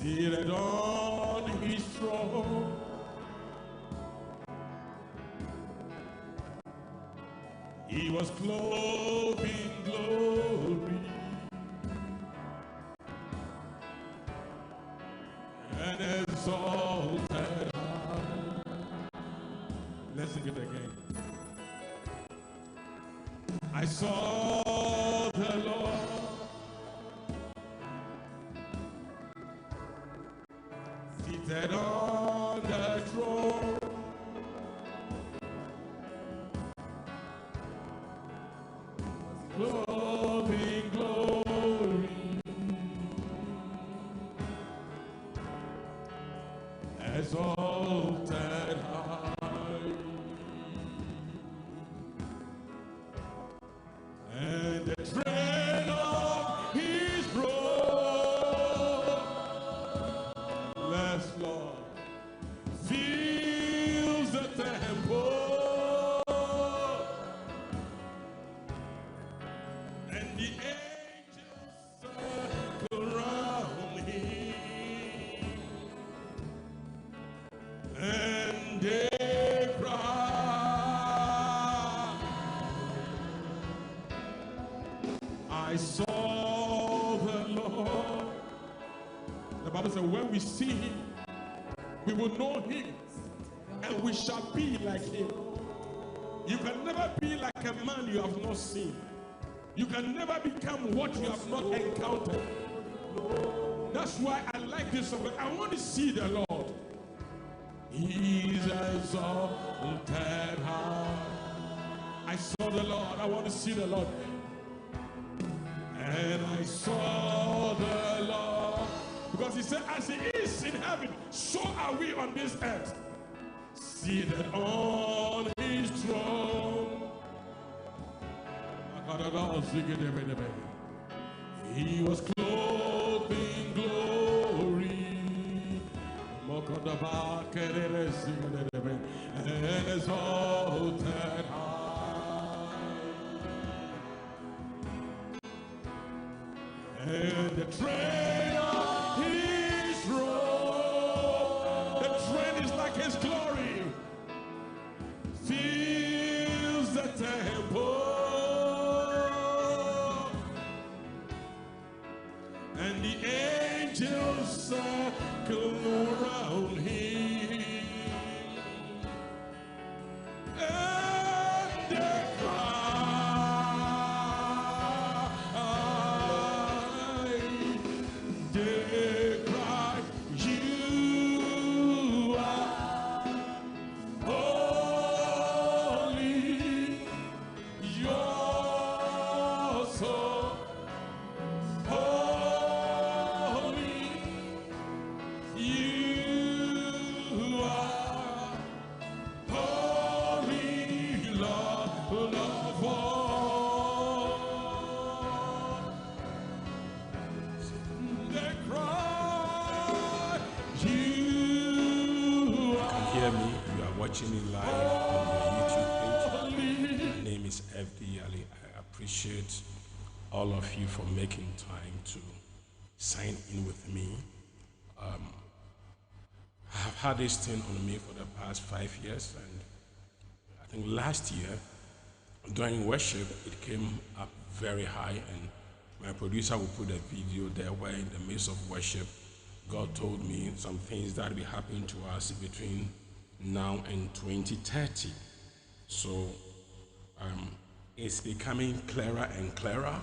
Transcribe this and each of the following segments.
seated on his throne. He was clothed in glory and exalted high. Let's sing it again. I saw the Lord seated on the throne. Clothed in glory, exalted high, and the train of his robe, bless Lord, fills the temple. The angels circle round him, and they cry. I saw the Lord. The Bible says, when we see him, we will know him, and we shall be like him. You can never be like a man you have not seen. You can never become what you have not encountered. That's why I like this song. I want to see the Lord. He's exalted high. I saw the Lord. I want to see the Lord. And I saw the Lord. Because he said, as he is in heaven, so are we on this earth. Seated on his throne. He was clothed in glory, and exalted high, and the train of his robe, the train is like his glory, fills the temple. And the angels circle around him, and they cry, you are holy, you're so holy, you are holy, Lord of all. They cry, you are. Hear me, you are watching me live on my YouTube page. My name is Yalley. I appreciate all of you for making time to sign in with me. I have had this thing on me for the past 5 years, and I think last year during worship it came up very high, and my producer will put a video there where in the midst of worship God told me some things that will be happening to us between now and 2030. So it's becoming clearer and clearer,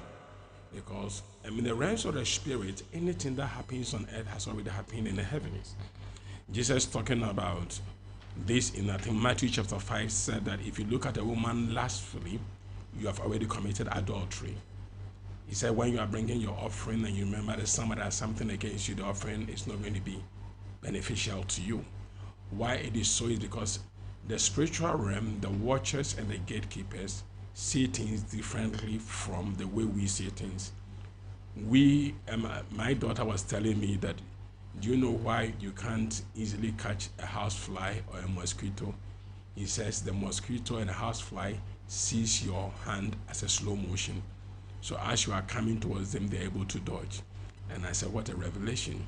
because in the realms of the spirit, anything that happens on earth has already happened in the heavens. Jesus talking about this in, I think, Matthew chapter 5 said that if you look at a woman lustfully, you have already committed adultery. He said when you are bringing your offering and you remember that somebody has something against you, the offering is not going to be beneficial to you. Why it is so is because the spiritual realm, the watchers and the gatekeepers see things differently from the way we see things. My daughter was telling me that, do you know why you can't easily catch a housefly or a mosquito? He says the mosquito and the housefly sees your hand as a slow motion. So as you are coming towards them, they're able to dodge. And I said, what a revelation.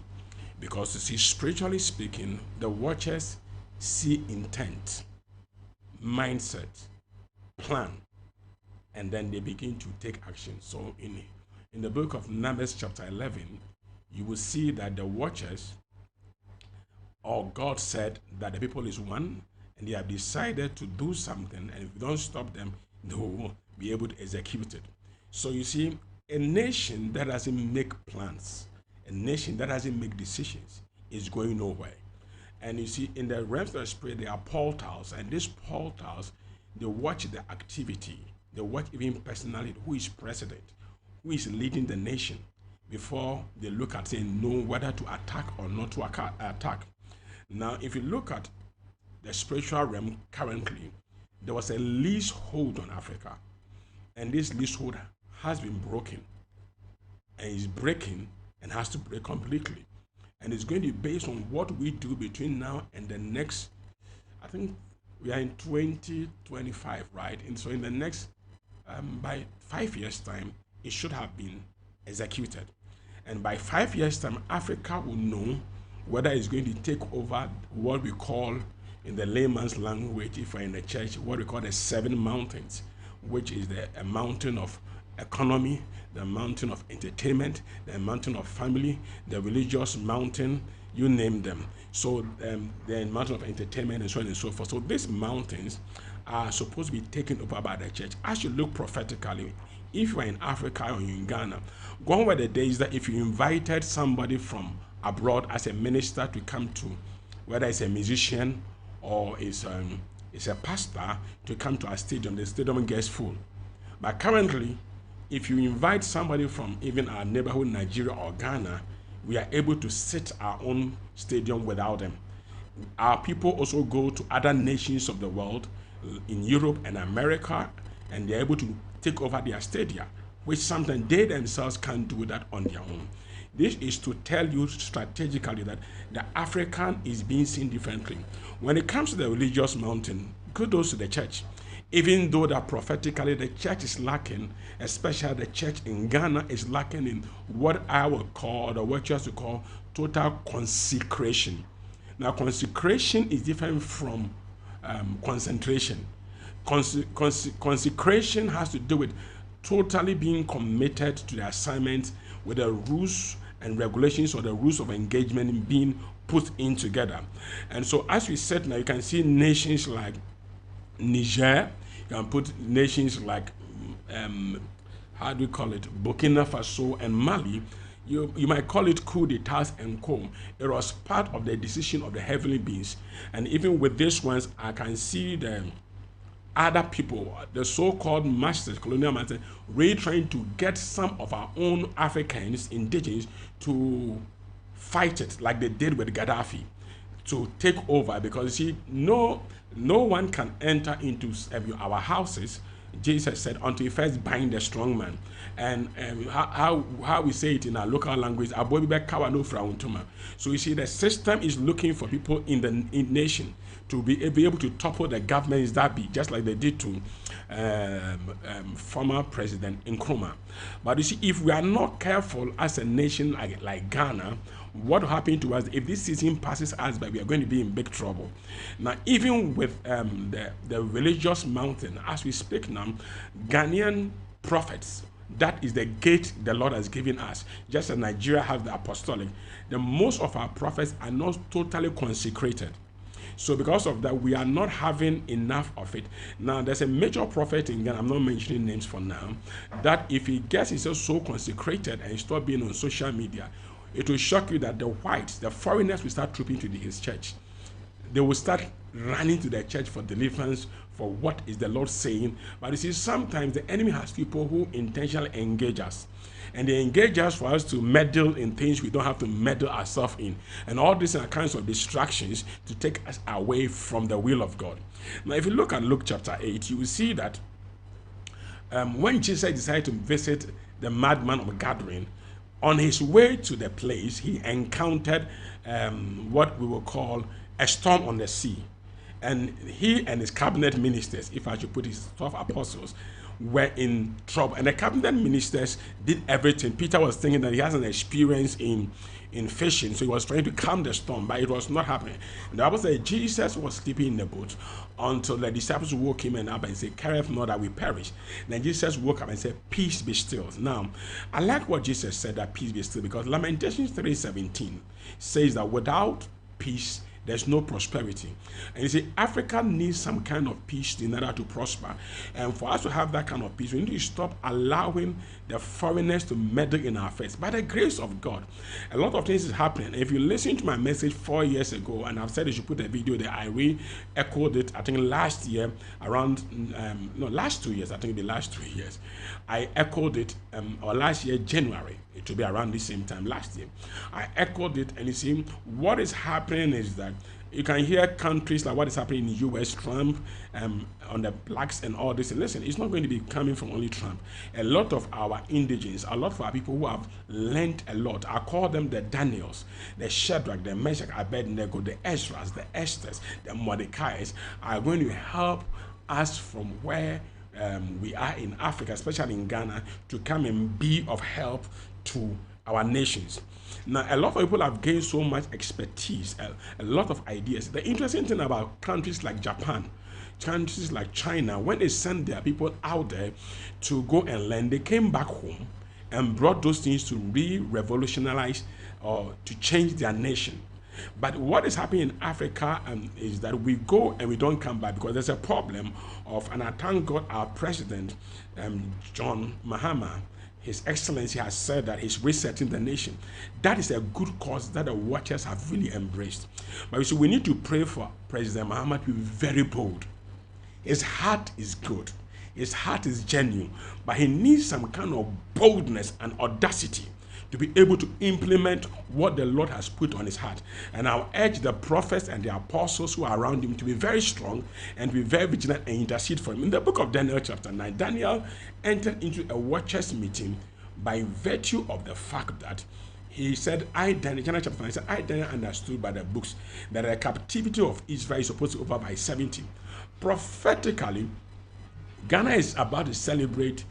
Because you see, spiritually speaking, the watchers see intent, mindset, plan, and then they begin to take action. So in the book of Numbers chapter 11, you will see that the watchers, or God said that the people is one, and they have decided to do something, and if you don't stop them, they will be able to execute it. So you see, a nation that doesn't make plans, a nation that doesn't make decisions is going nowhere. And you see, in the realms of the spirit, there are portals, and these portals, they watch the activity, they watch even personality, who is president, who is leading the nation, before they look at saying know whether to attack or not to attack. Now, if you look at the spiritual realm currently, there was a leasehold on Africa, and this leasehold has been broken, and is breaking, and has to break completely. And it's going to be based on what we do between now and the next, I think we are in 2025, right? And so in the next, by 5 years' time, it should have been executed. And by 5 years' time, Africa will know whether it's going to take over what we call, in the layman's language, if we're in the church, what we call the 7 mountains, which is a mountain of economy, the mountain of entertainment, the mountain of family, the religious mountain, you name them. So the mountain of entertainment and so on and so forth. So these mountains are supposed to be taken over by the church. As you look prophetically, if you are in Africa or in Ghana, gone were the days that if you invited somebody from abroad as a minister to come to, whether it's a musician or it's a pastor, to come to our stadium, the stadium gets full. But currently, if you invite somebody from even our neighborhood, Nigeria or Ghana, we are able to sit our own stadium without them. Our people also go to other nations of the world, in Europe and America, and they're able to take over their stadia, which sometimes they themselves can't do that on their own. This is to tell you strategically that the African is being seen differently. When it comes to the religious mountain, kudos to the church. Even though that prophetically the church is lacking, especially the church in Ghana is lacking in what I would call, or the watchers would call, total consecration. Now, consecration is different from concentration. Consecration has to do with totally being committed to the assignment, with the rules and regulations or the rules of engagement being put in together. And so as we said now, you can see nations like Niger, you can put nations like how do you call it, Burkina Faso and Mali. You might call it coup d'etat and co. It was part of the decision of the heavenly beings. And even with these ones, I can see the other people, the so-called masters, colonial masters, really trying to get some of our own Africans, indigenous, to fight it like they did with Gaddafi, to take over. Because you see, no one can enter into our houses, Jesus said, until you first bind the strong man. And how we say it in our local language, so you see, the system is looking for people in the nation to be able to topple the governments that be, just like they did to former President Nkrumah. But you see, if we are not careful as a nation like Ghana, what will happen to us if this season passes us by? We are going to be in big trouble. Now, even with the religious mountain, as we speak now, Ghanaian prophets, that is the gate the Lord has given us. Just as Nigeria has the apostolic, the most of our prophets are not totally consecrated. So because of that, we are not having enough of it. Now, there's a major prophet in Ghana, I'm not mentioning names for now, that if he gets himself so consecrated and stop being on social media, it will shock you that the whites, the foreigners, will start trooping to his church. They will start running to the church for deliverance, for what is the Lord saying. But you see, sometimes the enemy has people who intentionally engage us. And they engage us for us to meddle in things we don't have to meddle ourselves in. And all these are kinds of distractions to take us away from the will of God. Now, if you look at Luke chapter 8, you will see that when Jesus decided to visit the madman of Gadarene, on his way to the place, he encountered what we will call a storm on the sea. And he and his cabinet ministers, if I should put his 12 apostles, were in trouble. And the cabinet ministers did everything. Peter was thinking that he has an experience in fishing, so he was trying to calm the storm, but it was not happening. And the Bible said Jesus was sleeping in the boat until the disciples woke him up and said, "Careth not that we perish." Then Jesus woke up and said, "Peace be still." Now, I like what Jesus said, that peace be still, because Lamentations 3:17 says that without peace, there's no prosperity. And you see, Africa needs some kind of peace in order to prosper. And for us to have that kind of peace, we need to stop allowing the foreigners to meddle in our affairs. By the grace of God, a lot of things is happening. If you listen to my message 4 years ago, and I've said you should put a video there, I re-echoed it, I think last year, around, last 2 years, I think it'll be last 3 years. I echoed it, or last year, January. It will be around the same time last year. I echoed it, and you see, what is happening is that you can hear countries like what is happening in the US, Trump, on the blacks and all this. And listen, it's not going to be coming from only Trump. A lot of our indigents, a lot of our people who have learned a lot, I call them the Daniels, the Shadrach, the Meshach, Abednego, the Ezras, the Esthers, the Mordecais, are going to help us from where we are in Africa, especially in Ghana, to come and be of help to our nations. Now, a lot of people have gained so much expertise, a lot of ideas. The interesting thing about countries like Japan, countries like China, when they send their people out there to go and learn, they came back home and brought those things to re-revolutionize or to change their nation. But what is happening in Africa is that we go and we don't come back because there's a problem of, and I thank God our president, John Mahama, His Excellency, has said that he's resetting the nation. That is a good cause that the watchers have really embraced. But you see, we need to pray for President Mahama to be very bold. His heart is good. His heart is genuine. But he needs some kind of boldness and audacity to be able to implement what the Lord has put on his heart. And I'll urge the prophets and the apostles who are around him to be very strong and to be very vigilant and intercede for him. In the book of Daniel chapter 9, Daniel entered into a watchers meeting by virtue of the fact that he said, Daniel chapter 9, he said, I, Daniel, understood by the books that the captivity of Israel is supposed to be over by 70. Prophetically, Ghana is about to celebrate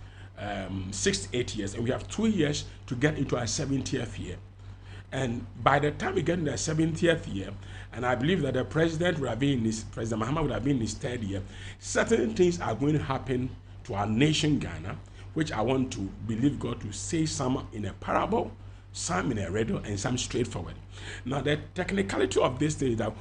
6 to 8 years, and we have 2 years to get into our 70th year. And by the time we get in the 70th year, and I believe that the president would have been in President Mahama would have been in his 3rd year, certain things are going to happen to our nation Ghana, which I want to believe God to say some in a parable, some in a riddle, and some straightforward. Now, the technicality of this thing is that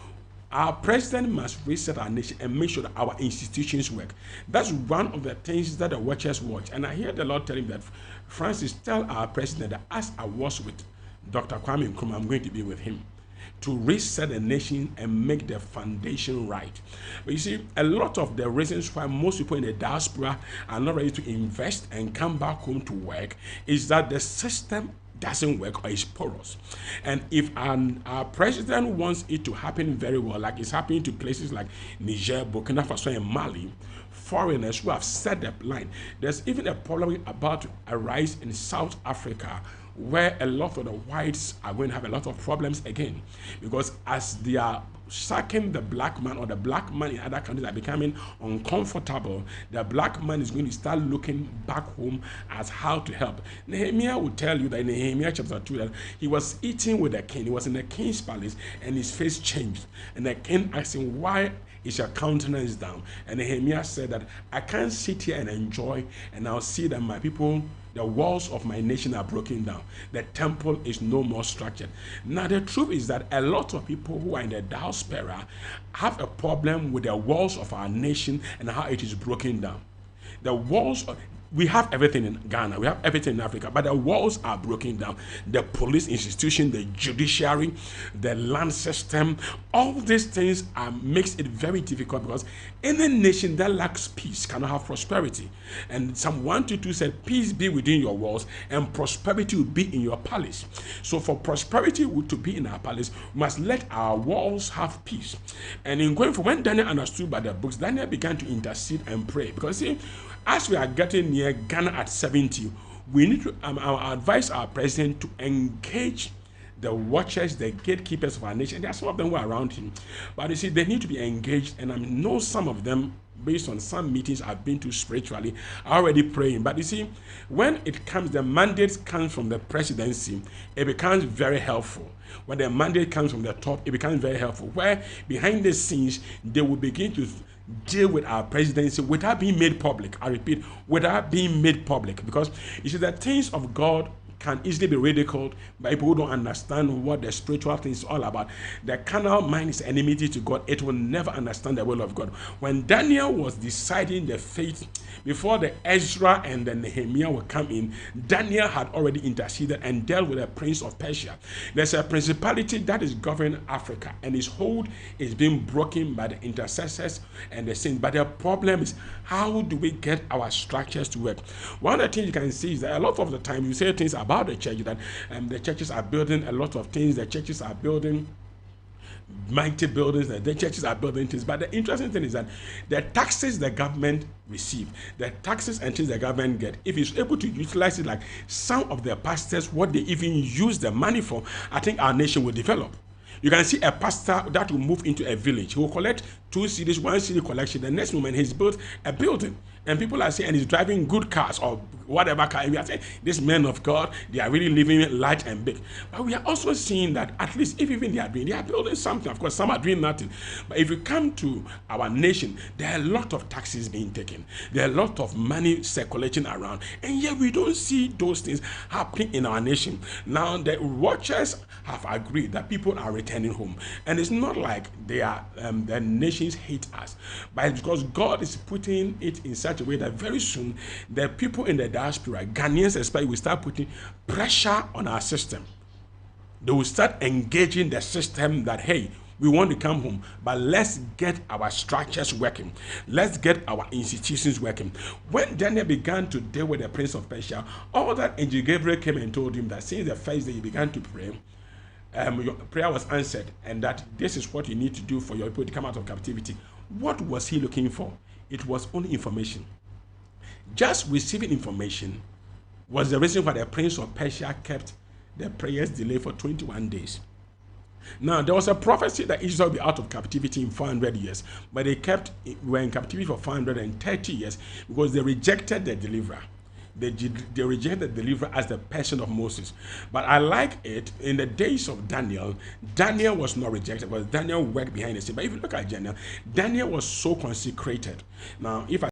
our president must reset our nation and make sure that our institutions work. That's one of the things that the watchers watch. And I hear the Lord telling me that, Francis, tell our president that as I was with Dr. Kwame Nkrumah, I'm going to be with him to reset the nation and make the foundation right. But you see, a lot of the reasons why most people in the diaspora are not ready to invest and come back home to work is that the system doesn't work or is porous. And if our president wants it to happen very well, like it's happening to places like Niger, Burkina Faso, and Mali, foreigners who have set the line. There's even a problem about to arise in South Africa, where a lot of the whites are going to have a lot of problems again, because as they are sacking the black man, or the black man in other countries are becoming uncomfortable, the black man is going to start looking back home as how to help. Nehemiah will tell you that in Nehemiah chapter 2 that he was eating with the king. He was in the king's palace and his face changed. And the king asked him, why is your countenance down? And Nehemiah said that I can't sit here and enjoy, and I'll see that my people, the walls of my nation are broken down. The temple is no more structured. Now, the truth is that a lot of people who are in the diaspora have a problem with the walls of our nation and how it is broken down. The walls, we have everything in Ghana, we have everything in Africa, but the walls are broken down. The police institution, the judiciary, the land system, all these things makes it very difficult, because any nation that lacks peace cannot have prosperity. And Psalm 122 said, peace be within your walls and prosperity will be in your palace. So for prosperity to be in our palace, we must let our walls have peace. And in going for, when Daniel understood by the books, Daniel began to intercede and pray, because see, as we are getting near Ghana at 70, we need to advise our president to engage the watchers, the gatekeepers of our nation. There are some of them who are around him. But you see, they need to be engaged, and I know some of them, based on some meetings I've been to spiritually, are already praying. But you see, when it comes, the mandates come from the presidency, it becomes very helpful. When the mandate comes from the top, it becomes very helpful. Where behind the scenes, they will begin to deal with our presidency without being made public. I repeat, without being made public. Because you see, the things of God can easily be ridiculed by people who don't understand what the spiritual thing is all about. The carnal mind is enmity to God. It will never understand the will of God. When Daniel was deciding the fate, before the Ezra and the Nehemiah will come in, Daniel had already interceded and dealt with the prince of Persia. There's a principality that is governing Africa, and his hold is being broken by the intercessors and the saints. But the problem is, how do we get our structures to work? One of the things you can see is that a lot of the time you say things about the church, that the churches are building a lot of things, the churches are building mighty buildings, the churches are building things. But the interesting thing is that the taxes the government receive, the taxes and things the government get, if it's able to utilize it like some of the pastors, what they even use the money for, I think our nation will develop. You can see a pastor that will move into a village. He will collect 2 cedis, 1 cedi collection. The next moment, he's built a building. And people are saying, and he's driving good cars or whatever car. And we are saying, these men of God, they are really living large and big. But we are also seeing that at least if even they are building something. Of course, some are doing nothing. But if you come to our nation, there are a lot of taxes being taken. There are a lot of money circulating around. And yet we don't see those things happening in our nation. Now, the watchers have agreed that people are returning home. And it's not like they are the nations hate us. But it's because God is putting it in such a way that very soon the people in the diaspora, Ghanaians especially, will start putting pressure on our system. They will start engaging the system that, hey, we want to come home, but let's get our structures working. Let's get our institutions working. When Daniel began to deal with the prince of Persia, all that angel Gabriel came and told him that since the first day you began to pray, your prayer was answered, and that this is what you need to do for your people to come out of captivity. What was he looking for? It was only information. Just receiving information was the reason why the prince of Persia kept the prayers delayed for 21 days. Now, there was a prophecy that Israel would be out of captivity in 400 years, but they were in captivity for 430 years because they rejected the deliverer. They rejected the deliverer as the person of Moses. But I like it, in the days of Daniel, Daniel was not rejected because Daniel worked behind the scene. But if you look at Daniel was so consecrated. Now, if I